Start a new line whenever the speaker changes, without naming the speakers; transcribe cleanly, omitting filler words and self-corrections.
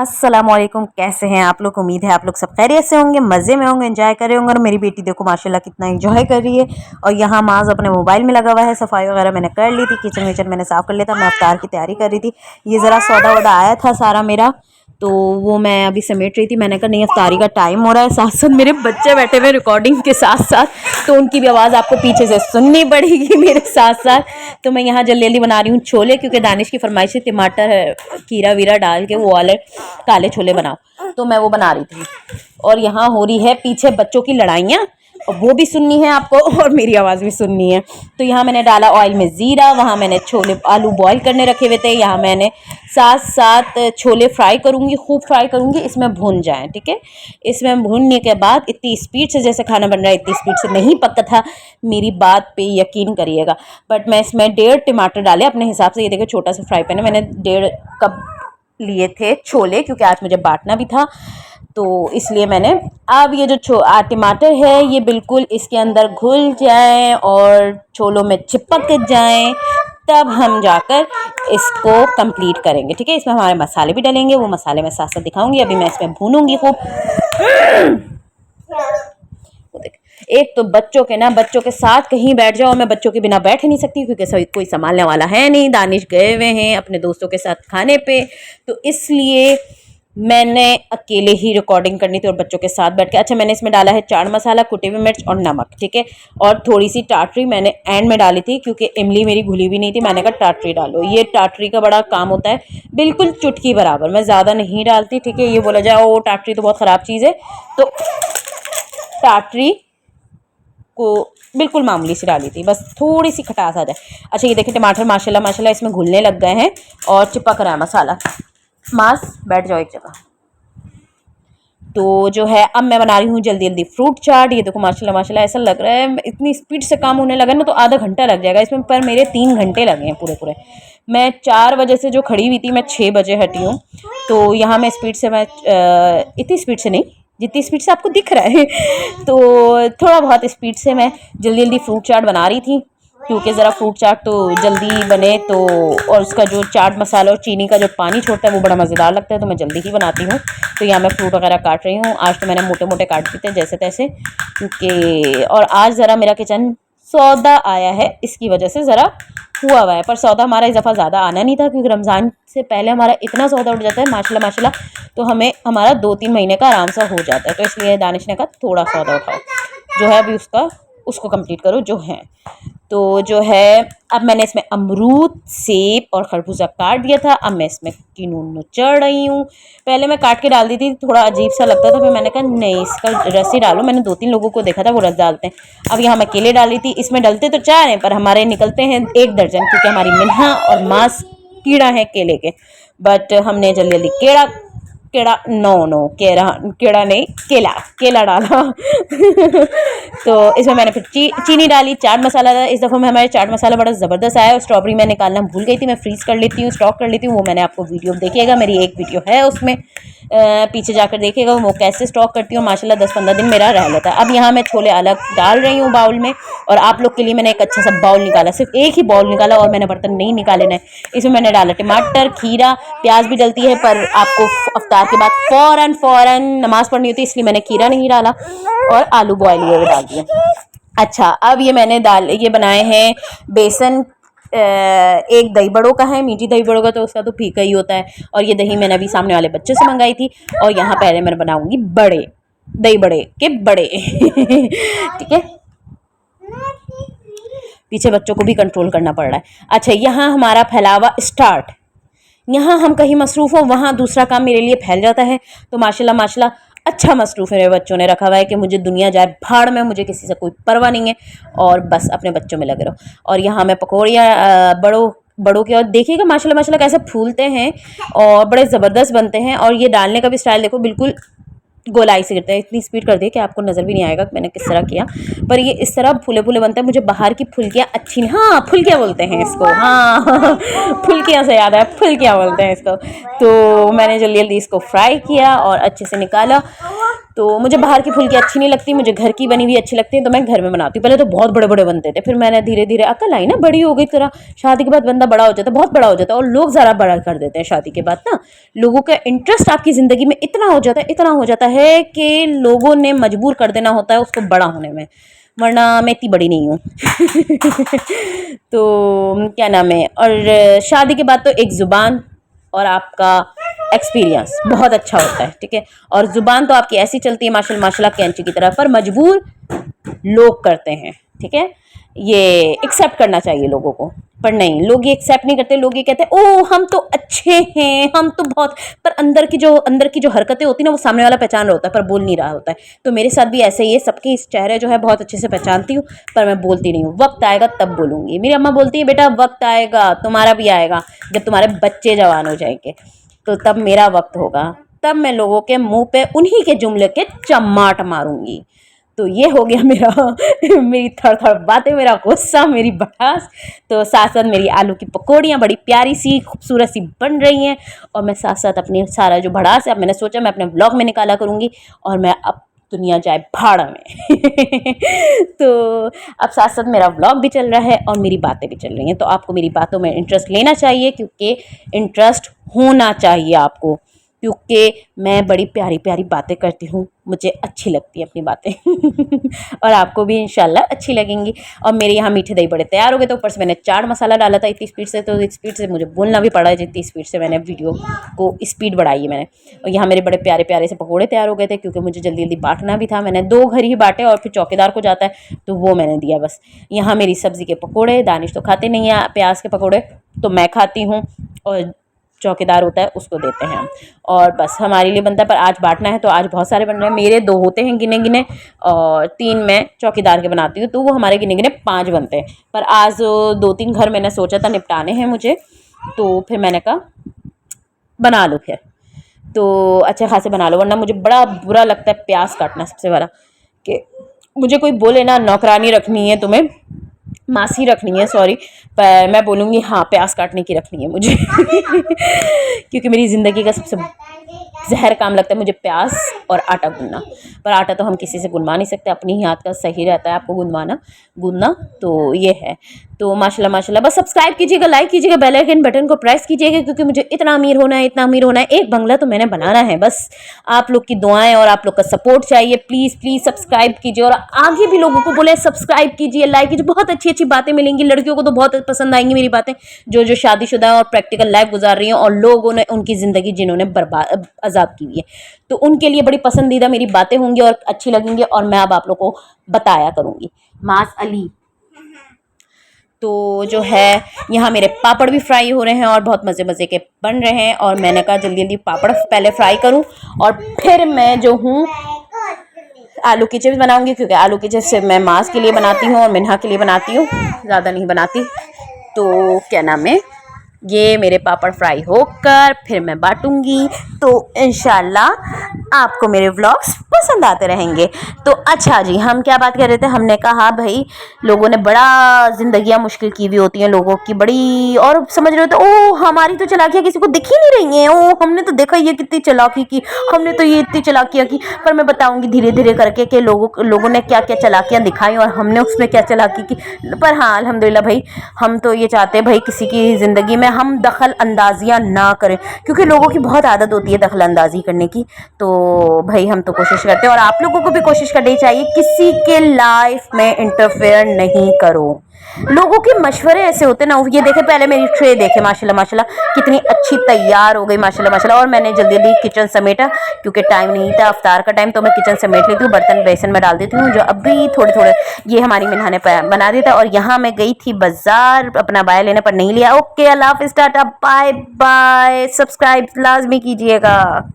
अस्सलामुअलैकुम, कैसे हैं आप लोग। उम्मीद है आप लोग सब खैरियत से होंगे, मज़े में होंगे, एंजॉय कर रहे होंगे। और मेरी बेटी देखो माशाल्लाह कितना एंजॉय कर रही है। और यहाँ माज अपने मोबाइल में लगा हुआ है। सफाई वगैरह मैंने कर ली थी, किचन विचन मैंने साफ़ कर लिया था। मैं अफ्तार की तैयारी कर रही थी। ये ज़रा सौदा वौदा आया था सारा मेरा, तो वो मैं अभी समेट रही थी। मैंने कहा नहीं, अफ्तारी का टाइम हो रहा है। साथ साथ मेरे बच्चे बैठे हुए रिकॉर्डिंग के साथ साथ, तो उनकी भी आवाज़ आपको पीछे से सुननी पड़ेगी मेरे साथ साथ। तो मैं यहाँ जल्दी जल्दी बना रही हूँ छोले, क्योंकि दानिश की फरमाइश है टमाटर खीरा वीरा डाल के वो वाले काले छोले बनाओ, तो मैं वो बना रही थी। और यहाँ हो रही है पीछे बच्चों की लड़ाइयाँ, और वो भी सुननी है आपको और मेरी आवाज़ भी सुननी है। तो यहाँ मैंने डाला ऑयल में ज़ीरा, वहाँ मैंने छोले आलू बॉईल करने रखे हुए थे। यहाँ मैंने साथ साथ छोले फ्राई करूँगी, खूब फ्राई करूँगी, इसमें भून जाएं, ठीक है। इसमें भूनने के बाद इतनी स्पीड से जैसे खाना बन रहा है, इतनी स्पीड से नहीं पका था, मेरी बात पे यकीन करिएगा। बट मैं इसमें 1.5 टमाटर डाले अपने हिसाब से। ये देखो छोटा सा फ्राई पैन है, मैंने 1.5 कप लिए थे छोले, क्योंकि आज मुझे बांटना भी था, तो इसलिए मैंने। अब ये जो टमाटर है ये बिल्कुल इसके अंदर घुल जाएं और छोलों में चिपक जाएं, तब हम जाकर इसको कंप्लीट करेंगे, ठीक है। इसमें हमारे मसाले भी डलेंगे, वो मसाले मैं साथ साथ दिखाऊंगी। अभी मैं इसमें भूनूंगी खूब। एक तो बच्चों के साथ कहीं बैठ जाओ, मैं बच्चों के बिना बैठ ही नहीं सकती, क्योंकि कोई संभालने वाला है नहीं। दानिश गए हुए हैं अपने दोस्तों के साथ खाने पे, तो इसलिए मैंने अकेले ही रिकॉर्डिंग करनी थी और बच्चों के साथ बैठ के। अच्छा, मैंने इसमें डाला है चाट मसाला, कुटी हुई मिर्च और नमक, ठीक है। और थोड़ी सी टाटरी मैंने एंड में डाली थी, क्योंकि इमली मेरी घुली हुई नहीं थी। मैंने कहा टाटरी डालो, ये टाटरी का बड़ा काम होता है, बिल्कुल चुटकी बराबर, मैं ज़्यादा नहीं डालती, ठीक है। ये बोला जाए ओ टाटरी तो बहुत ख़राब चीज़ है, तो टाटरी को बिल्कुल मामूली सी डाली थी, बस थोड़ी सी खटास आ जाए। अच्छा, ये देखिए टमाटर माशाल्लाह माशाल्लाह इसमें घुलने लग गए हैं और चिपक रहा है मसाला। मास बैठ जाओ एक जगह। तो जो है अब मैं बना रही हूँ जल्दी जल्दी फ्रूट चाट। ये देखो माशाल्लाह माशाल्लाह ऐसा लग रहा है इतनी स्पीड से काम होने लगा ना, तो आधा घंटा लग जाएगा इसमें, पर मेरे 3 घंटे लगे हैं पूरे पूरे। मैं 4 बजे से जो खड़ी हुई थी, मैं 6 बजे हटी हूँ। तो यहाँ मैं स्पीड से, मैं इतनी स्पीड से नहीं जितनी स्पीड से आपको दिख रहा है तो थोड़ा बहुत स्पीड से मैं जल्दी जल्दी फ्रूट चाट बना रही थी, क्योंकि ज़रा फ्रूट चाट तो जल्दी बने तो, और उसका जो चाट मसाला और चीनी का जो पानी छोड़ता है वो बड़ा मज़ेदार लगता है, तो मैं जल्दी ही बनाती हूँ। तो यहाँ मैं फ्रूट वगैरह काट रही हूँ। आज तो मैंने मोटे मोटे काट दिए थे जैसे तैसे, क्योंकि और आज ज़रा मेरा किचन सौदा आया है, इसकी वजह से ज़रा हुआ हुआ है। पर सौदा हमारा इस दफ़ा ज़्यादा आना नहीं था, क्योंकि रमज़ान से पहले हमारा इतना सौदा उठ जाता है माशाल्लाह माशाल्लाह, तो हमें हमारा 2-3 महीने का आराम से हो जाता है। तो इसलिए दानिश ने कहा थोड़ा सौदा उठाओ, जो है अभी उसको कंप्लीट करो जो है। तो जो है अब मैंने इसमें अमरूद, सेब और खरबूजा काट दिया था। अब मैं इसमें किनून चढ़ रही हूँ। पहले मैं काट के डाल दी थी, थोड़ा अजीब सा लगता था, फिर मैंने कहा नहीं, इसका रस ही डालो। मैंने 2-3 लोगों को देखा था वो रस डालते हैं। अब यहाँ मैं केले डाल रही थी। इसमें डलते तो 4 हैं, पर हमारे निकलते हैं 1 दर्जन, क्योंकि हमारी मिन्हा और मास कीड़ा है केले के। बट हमने जल्दी जल्दी केड़ा नहीं केला डाला तो इसमें मैंने फिर चीनी डाली, चाट मसाला डाला। इस दफ़ा में हमारे चाट मसाला बड़ा ज़बरदस्त आया। और स्ट्रॉबेरी मैं निकालना भूल गई थी, मैं फ्रीज़ कर लेती हूँ, स्टॉक कर लेती हूँ। वो मैंने आपको वीडियो देखिएगा, मेरी एक वीडियो है उसमें, पीछे जाकर देखिएगा वो कैसे स्टॉक करती हूँ। माशाल्लाह 10-15 दिन मेरा रह लेता है। अब यहाँ मैं छोले अलग डाल रही हूँ बाउल में, और आप लोग के लिए मैंने एक अच्छा सा बाउल निकाला, सिर्फ एक ही बाउल निकाला, और मैंने बर्तन नहीं निकाले ना। इसमें मैंने डाला टमाटर, खीरा, प्याज भी डलती है, पर आपको अफ्तार के बाद फ़ौरन नमाज़ पढ़नी होती है, इसलिए मैंने खीरा नहीं डाला, और आलू बॉयल हुए डाल दिए। अच्छा, अब ये मैंने ये बनाए हैं बेसन, एक दही बड़ों का है, मीठी दही बड़ों का, तो उसका तो फीका ही होता है। और ये दही मैंने अभी सामने वाले बच्चे से मंगाई थी। और यहाँ पहले मैं बनाऊंगी बड़े, दही बड़े के बड़े ठीक है, पीछे बच्चों को भी कंट्रोल करना पड़ रहा है। अच्छा, यहाँ हमारा फैलावा स्टार्ट। यहाँ हम कहीं मसरूफ़ हो, वहाँ दूसरा काम मेरे लिए फैल जाता है। तो माशाल्लाह माशाल्लाह अच्छा मसरूफ़ मेरे बच्चों ने रखा हुआ है कि मुझे दुनिया जाए भाड़ में, मुझे किसी से कोई परवाह नहीं है, और बस अपने बच्चों में लगे रहो। और यहाँ मैं पकौड़ियाँ बड़ों के, और देखिएगा माशाल्लाह माशाल्लाह कैसे फूलते हैं और बड़े ज़बरदस्त बनते हैं। और ये डालने का भी स्टाइल देखो, बिल्कुल गोलाई से गिरता है, इतनी स्पीड कर दी कि आपको नज़र भी नहीं आएगा कि मैंने किस तरह किया, पर ये इस तरह फूले फूले बनता है। मुझे बाहर की फुल्कियाँ अच्छी नहीं, हाँ फुल्कियाँ बोलते हैं इसको, हाँ फुल्कियाँ से याद है, फुल्कियाँ बोलते हैं इसको। तो मैंने जल्दी जल्दी इसको फ्राई किया और अच्छे से निकाला। तो मुझे बाहर की फुल्की अच्छी नहीं लगती, मुझे घर की बनी हुई अच्छी लगती है, तो मैं घर में बनाती हूँ। पहले तो बहुत बड़े बड़े बनते थे, फिर मैंने धीरे धीरे अकल आई ना, बड़ी हो गई तरह। शादी के बाद बंदा बड़ा हो जाता है, बहुत बड़ा हो जाता है, और लोग ज़रा बड़ा कर देते हैं शादी के बाद ना। लोगों का इंटरेस्ट आपकी ज़िंदगी में इतना हो जाता है, इतना हो जाता है कि लोगों ने मजबूर कर देना होता है उसको बड़ा होने में, वरना मैं इतनी बड़ी नहीं हूँ। तो क्या नाम है, और शादी के बाद तो एक ज़ुबान और आपका एक्सपीरियंस बहुत अच्छा होता है, ठीक है। और ज़ुबान तो आपकी ऐसी चलती है माशाल्लाह माशाल्लाह कैंची की तरह, पर मजबूर लोग करते हैं, ठीक है। ये एक्सेप्ट करना चाहिए लोगों को, पर नहीं, लोग ये एक्सेप्ट नहीं करते। लोग ये कहते हैं ओ हम तो अच्छे हैं, हम तो बहुत, पर अंदर की जो हरकतें होती है ना, वो सामने वाला पहचान रहा होता है पर बोल नहीं रहा होता है। तो मेरे साथ भी ऐसे ही है, सबके इस चेहरे जो है बहुत अच्छे से पहचानती हूँ, पर मैं बोलती नहीं हूँ। वक्त आएगा तब बोलूँगी। मेरी अम्मा बोलती है बेटा वक्त आएगा, तुम्हारा भी आएगा, जब तुम्हारे बच्चे जवान हो जाएंगे, तो तब मेरा वक्त होगा, तब मैं लोगों के मुंह पे उन्हीं के जुमले के चम्माट मारूंगी। तो ये हो गया मेरा मेरी थर थर बातें, मेरा गुस्सा, मेरी भड़ास। तो साथ साथ मेरी आलू की पकौड़ियाँ बड़ी प्यारी सी खूबसूरत सी बन रही हैं, और मैं साथ साथ अपनी सारा जो भड़ास है, अब मैंने सोचा मैं अपने व्लॉग में निकाला करूँगी, और मैं अब दुनिया जाए भाड़ में। तो अब साथ साथ मेरा व्लॉग भी चल रहा है और मेरी बातें भी चल रही हैं। तो आपको मेरी बातों में इंटरेस्ट लेना चाहिए, क्योंकि इंटरेस्ट होना चाहिए आपको, क्योंकि मैं बड़ी प्यारी प्यारी बातें करती हूँ, मुझे अच्छी लगती है अपनी बातें। और आपको भी इंशाल्लाह अच्छी लगेंगी। और मेरे यहाँ मीठे दही बड़े तैयार हो गए, तो ऊपर से मैंने चाट मसाला डाला था इतनी स्पीड से, तो इस स्पीड से मुझे बोलना भी पड़ा है, जितनी स्पीड से मैंने वीडियो को स्पीड बढ़ाई है मैंने। और यहाँ मेरे बड़े प्यारे प्यारे से पकौड़े तैयार हो गए थे, क्योंकि मुझे जल्दी जल्दी बांटना भी था। मैंने 2 घर ही बांटे, और फिर चौकीदार को जाता है तो वो मैंने दिया बस। यहाँ मेरी सब्ज़ी के पकौड़े, दानिश तो खाते नहीं है प्याज के पकौड़े, तो मैं खाती हूँ, और चौकीदार होता है उसको देते हैं हम। और बस हमारे लिए बनता है, पर आज बांटना है तो आज बहुत सारे बन रहे हैं। मेरे 2 होते हैं गिने गिने, और 3 मैं चौकीदार के बनाती हूँ, तो वो हमारे गिने गिने 5 बनते हैं। पर आज 2-3 घर मैंने सोचा था निपटाने हैं मुझे, तो फिर मैंने कहा बना लो फिर, तो अच्छे खासे बना लो, वरना मुझे बड़ा बुरा लगता है प्याज काटना। सबसे बड़ा कि मुझे कोई बोले ना नौकरानी रखनी है तुम्हें, मासी रखनी है, सॉरी, पर मैं बोलूँगी हाँ प्याज काटने की रखनी है मुझे। क्योंकि मेरी ज़िंदगी का सबसे जहर काम लगता है मुझे प्याज और आटा गूंदना। पर आटा तो हम किसी से गुनवा नहीं सकते, अपनी ही हाथ का सही रहता है आपको गूंदना। तो ये है। तो माशाल्लाह माशाल्लाह, बस सब्सक्राइब कीजिएगा, लाइक कीजिएगा, बेल आइकन बटन को प्रेस कीजिएगा, क्योंकि मुझे इतना अमीर होना है, इतना अमीर होना है। एक बंगला तो मैंने बनाना है, बस आप लोग की दुआएं और आप लोग का सपोर्ट चाहिए। प्लीज़ प्लीज़ सब्सक्राइब कीजिए, और आगे भी लोगों को बोले सब्सक्राइब कीजिए, लाइक कीजिए। बहुत अच्छी अच्छी बातें मिलेंगी, लड़कियों को तो बहुत पसंद आएंगी मेरी बातें, जो शादीशुदा और प्रैक्टिकल लाइफ गुजार रही हैं, और लोगों ने उनकी ज़िंदगी जिन्होंने बर्बाद आज़ाद की हुई है, तो उनके लिए बड़ी पसंदीदा मेरी बातें होंगी और अच्छी लगेंगी, और मैं अब आप लोग को बताया करूँगी। मास अली। तो जो है यहाँ मेरे पापड़ भी फ्राई हो रहे हैं और बहुत मज़े मज़े के बन रहे हैं, और मैंने कहा जल्दी जल्दी पापड़ पहले फ्राई करूँ, और फिर मैं जो हूँ आलू की चिप्स बनाऊंगी, क्योंकि आलू की चिप्स मैं मास के लिए बनाती हूँ और मिन्हा के लिए बनाती हूँ, ज़्यादा नहीं बनाती। तो क्या नाम है, ये मेरे पापड़ फ्राई होकर फिर मैं बांटूंगी, तो इंशाल्लाह आपको मेरे व्लॉग्स पसंद आते रहेंगे। तो अच्छा जी, हम क्या बात कर रहे थे, हमने कहा भाई लोगों ने बड़ा ज़िंदगियां मुश्किल की हुई होती हैं लोगों की बड़ी, और समझ रहे होते ओ हमारी तो चालाकियाँ किसी को दिख ही नहीं रही हैं, ओ हमने तो देखा ये कितनी चालाकी की, हमने तो ये इतनी चालाकियाँ की। पर मैं बताऊँगी धीरे धीरे करके कि लोगों ने क्या क्या चालाकियाँ दिखाई और हमने उसमें क्या चालाकी की। पर हाँ अल्हम्दुलिल्लाह भाई, हम तो ये चाहते हैं भाई किसी की ज़िंदगी में हम दखल अंदाजियाँ ना करें, क्योंकि लोगों की बहुत आदत होती है दखल अंदाजी करने की। तो भाई हम तो कोशिश करते हैं, और आप लोगों को भी कोशिश करनी चाहिए, किसी के लाइफ में इंटरफेयर नहीं करो। लोगों के मशवरे ऐसे होते ना, ये देखे पहले मेरी ट्रे देखे माशाल्लाह माशाल्लाह कितनी अच्छी तैयार हो गई माशाल्लाह माशाल्लाह। और मैंने जल्दी जल्दी किचन समेटा, क्योंकि टाइम नहीं था अफ्तार का टाइम, तो मैं किचन समेट लेती हूँ, बर्तन बेसन में डाल देती हूँ, जो अभी थोड़े थोड़े ये हमारी मिन्हा ने बना दिया था। और यहाँ मैं गई थी बाजार अपना बाय लेने, पर नहीं लिया। ओके अल्लाह हाफिज़, टाटा बाय बाय, सब्सक्राइब लाजमी कीजिएगा।